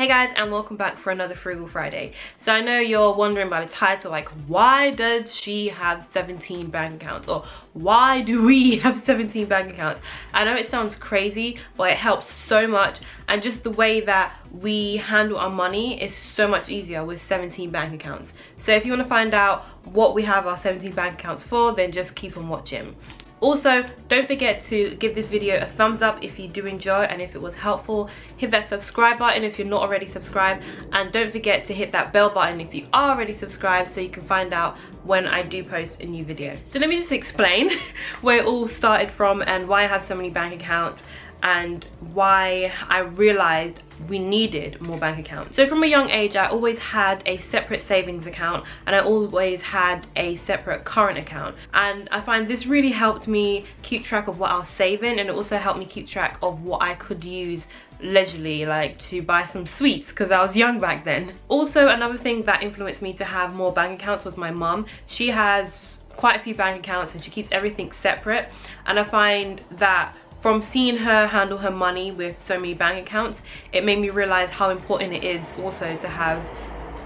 Hey guys, and welcome back for another Frugal Friday. So I know you're wondering by the title, like, why does she have 17 bank accounts? Or why do we have 17 bank accounts? I know it sounds crazy, but it helps so much. And just the way that we handle our money is so much easier with 17 bank accounts. So if you want to find out what we have our 17 bank accounts for, then just keep on watching. Also, don't forget to give this video a thumbs up if you do enjoy and if it was helpful. Hit that subscribe button if you're not already subscribed, and don't forget to hit that bell button if you are already subscribed so you can find out when I do post a new video. So let me just explain where it all started from and why I have so many bank accounts and why I realized we needed more bank accounts. So from a young age, I always had a separate savings account and I always had a separate current account, and I find this really helped me keep track of what I was saving, and it also helped me keep track of what I could use leisurely, like to buy some sweets because I was young back then. Also, another thing that influenced me to have more bank accounts was my mum. She has quite a few bank accounts and she keeps everything separate, and I find that from seeing her handle her money with so many bank accounts, it made me realize how important it is also to have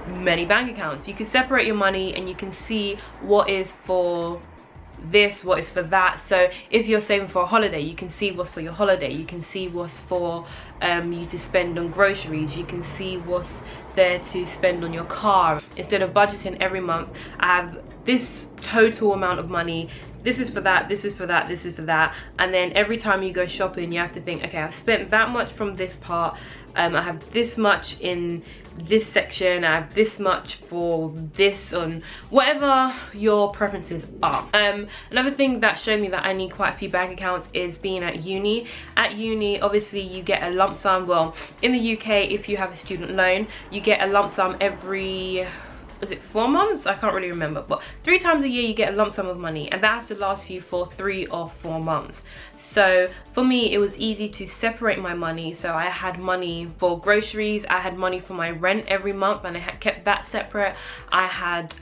many bank accounts. You can separate your money and you can see what is for this, what is for that. So if you're saving for a holiday, you can see what's for your holiday, you can see what's for you to spend on groceries, you can see what's there to spend on your car. Instead of budgeting every month, I have this total amount of money, this is for that, this is for that, this is for that, and then every time you go shopping you have to think, okay, I've spent that much from this part, I have this much in this section, I have this much for this, on whatever your preferences are. Another thing that showed me that I need quite a few bank accounts is being at uni. At uni, obviously you get a lump sum. Well, in the UK, if you have a student loan, you get a lump sum every, is it 4 months? I can't really remember, but 3 times a year you get a lump sum of money, and that has to last you for 3 or 4 months. So for me, it was easy to separate my money. So I had money for groceries, I had money for my rent every month, and I had kept that separate. I had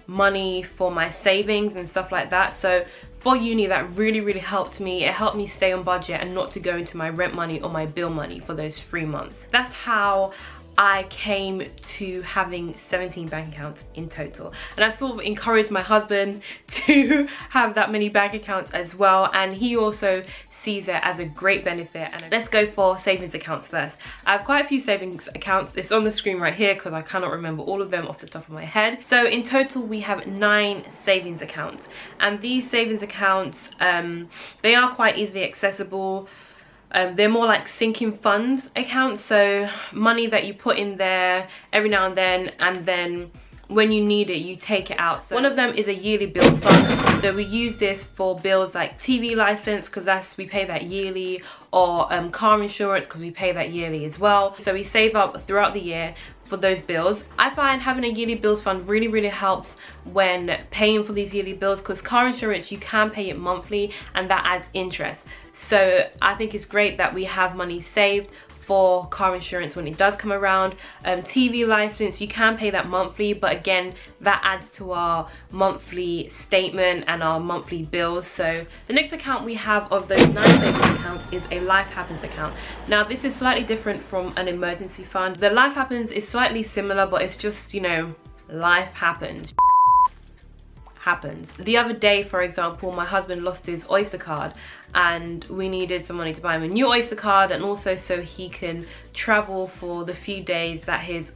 money for my savings and stuff like that. So for uni, that really helped me. It helped me stay on budget and not to go into my rent money or my bill money for those 3 months. That's how I came to having 17 bank accounts in total, and I sort of encouraged my husband to have that many bank accounts as well, and he also sees it as a great benefit. And let's go for savings accounts first. I have quite a few savings accounts. It's on the screen right here because I cannot remember all of them off the top of my head. So in total we have 9 savings accounts, and these savings accounts, they are quite easily accessible. They're more like sinking funds accounts, so money that you put in there every now and then when you need it you take it out. So one of them is a yearly bills fund, so we use this for bills like TV license because we pay that yearly, or car insurance because we pay that yearly as well. So we save up throughout the year for those bills. I find having a yearly bills fund really helps when paying for these yearly bills, because car insurance you can pay it monthly and that adds interest. So I think it's great that we have money saved for car insurance when it does come around. TV license, you can pay that monthly, but again that adds to our monthly statement and our monthly bills. So the next account we have of those 9 savings accounts is a life happens account. Now this is slightly different from an emergency fund. The life happens is slightly similar, but it's just, you know, life happens. The other day, for example, my husband lost his Oyster card and we needed some money to buy him a new Oyster card, and also so he can travel for the few days that his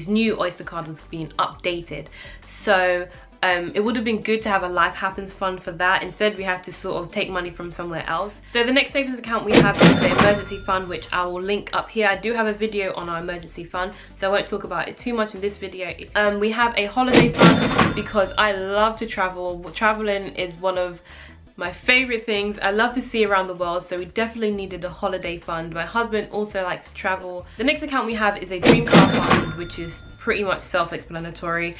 new Oyster card was being updated. So it would have been good to have a life happens fund for that. Instead we have to sort of take money from somewhere else. So the next savings account we have is the emergency fund, which I will link up here. I do have a video on our emergency fund, so I won't talk about it too much in this video. We have a holiday fund because I love to travel. Traveling is one of my favorite things. I love to see around the world, so we definitely needed a holiday fund. My husband also likes to travel. The next account we have is a dream car fund, which is pretty much self-explanatory.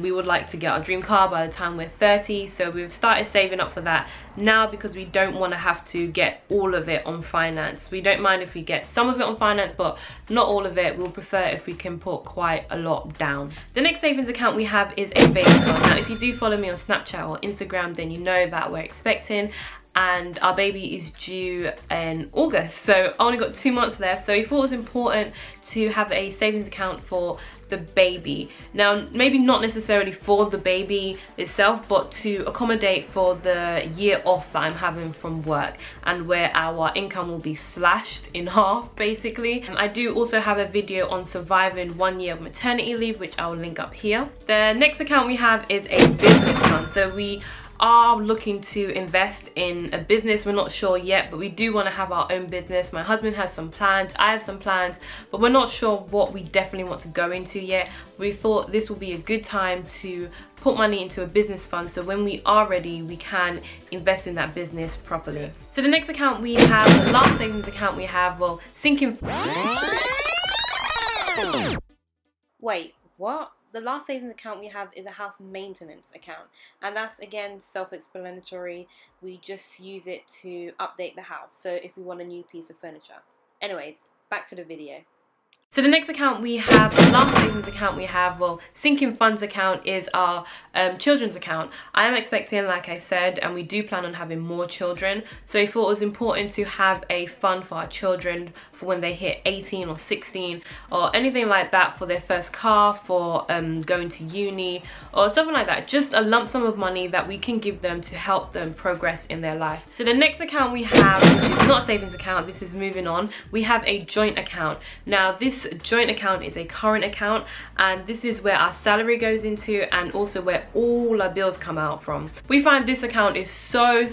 We would like to get our dream car by the time we're 30, so we've started saving up for that now because we don't want to have to get all of it on finance. We don't mind if we get some of it on finance, but not all of it. We'll prefer if we can put quite a lot down. The next savings account we have is a baby fund. Now if you do follow me on Snapchat or Instagram, then you know that we're expecting, and our baby is due in August, so I only got 2 months left. So we thought it was important to have a savings account for the baby. Now, maybe not necessarily for the baby itself, but to accommodate for the year off that I'm having from work, and where our income will be slashed in half basically. I do also have a video on surviving 1 year of maternity leave, which I will link up here. The next account we have is a business one. So we are looking to invest in a business. We're not sure yet, but we do want to have our own business. My husband has some plans, I have some plans, but we're not sure what we definitely want to go into yet. We thought this will be a good time to put money into a business fund, so when we are ready we can invest in that business properly. So the next account we have, the last savings account we have, well, sinking. Wait, what? The last savings account we have is a house maintenance account, and that's again self-explanatory. We just use it to update the house, so if we want a new piece of furniture. Anyways, back to the video. So the next account we have, the last savings account we have, well, sinking funds account, is our children's account. I am expecting, like I said, and we do plan on having more children, so I thought it was important to have a fund for our children for when they hit 18 or 16 or anything like that, for their first car, for going to uni or something like that. Just a lump sum of money that we can give them to help them progress in their life. So the next account we have, which is not a savings account, this is moving on, we have a joint account. Now this joint account is a current account, and this is where our salary goes into and also where all our bills come out from. We find this account is so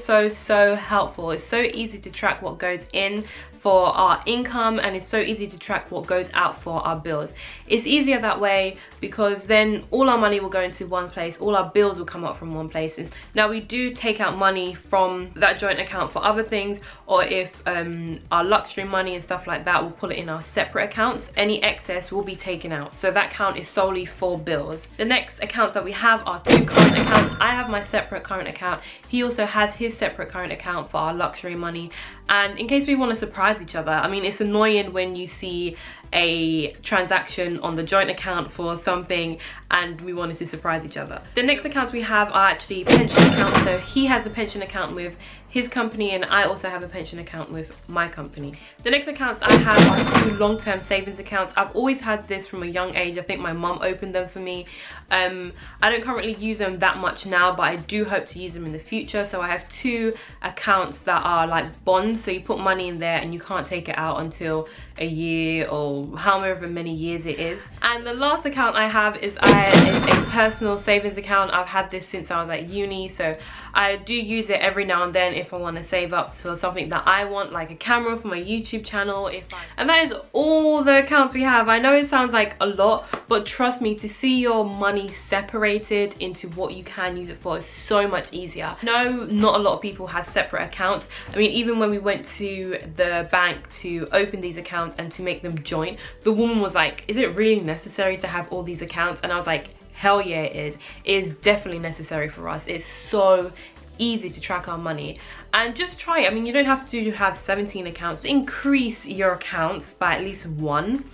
helpful. It's so easy to track what goes in for our income, and it's so easy to track what goes out for our bills. It's easier that way because then all our money will go into one place, all our bills will come out from one place. Now we do take out money from that joint account for other things, or if our luxury money and stuff like that, we'll put it in our separate accounts. Any excess will be taken out, so that account is solely for bills. The next accounts that we have are 2 current accounts. I have my separate current account, he also has his separate current account for our luxury money, and in case we want to surprise each other. I mean, it's annoying when you see a transaction on the joint account for something and we wanted to surprise each other. The next accounts we have are actually pension accounts. So he has a pension account with his company and I also have a pension account with my company. The next accounts I have are 2 long-term savings accounts. I've always had this from a young age. I think my mum opened them for me. I don't currently use them that much now, but I do hope to use them in the future. So I have 2 accounts that are like bonds, so you put money in there and you can't take it out until a year or however many years it is. And the last account I have is a personal savings account. I've had this since I was at uni, so I do use it every now and then if I want to save up for something that I want, like a camera for my YouTube channel. And that is all the accounts we have. I know it sounds like a lot, but trust me, to see your money separated into what you can use it for is so much easier. No, not a lot of people have separate accounts. I mean, even when we went to the bank to open these accounts and to make them joint, the woman was like, is it really necessary to have all these accounts? And I was like, hell yeah, it is. It is definitely necessary for us. It's so easy to track our money. And just try it. I mean, you don't have to have 17 accounts. Increase your accounts by at least 1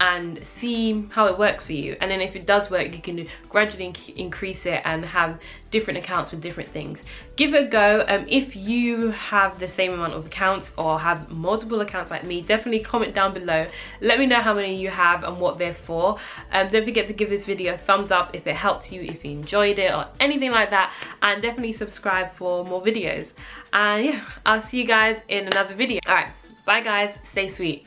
and see how it works for you, and then if it does work, you can gradually increase it and have different accounts with different things. Give it a go. If you have the same amount of accounts or have multiple accounts like me, definitely comment down below. Let me know how many you have and what they're for. Don't forget to give this video a thumbs up if it helped you, if you enjoyed it or anything like that, and definitely subscribe for more videos. And yeah, I'll see you guys in another video. All right, bye guys, stay sweet.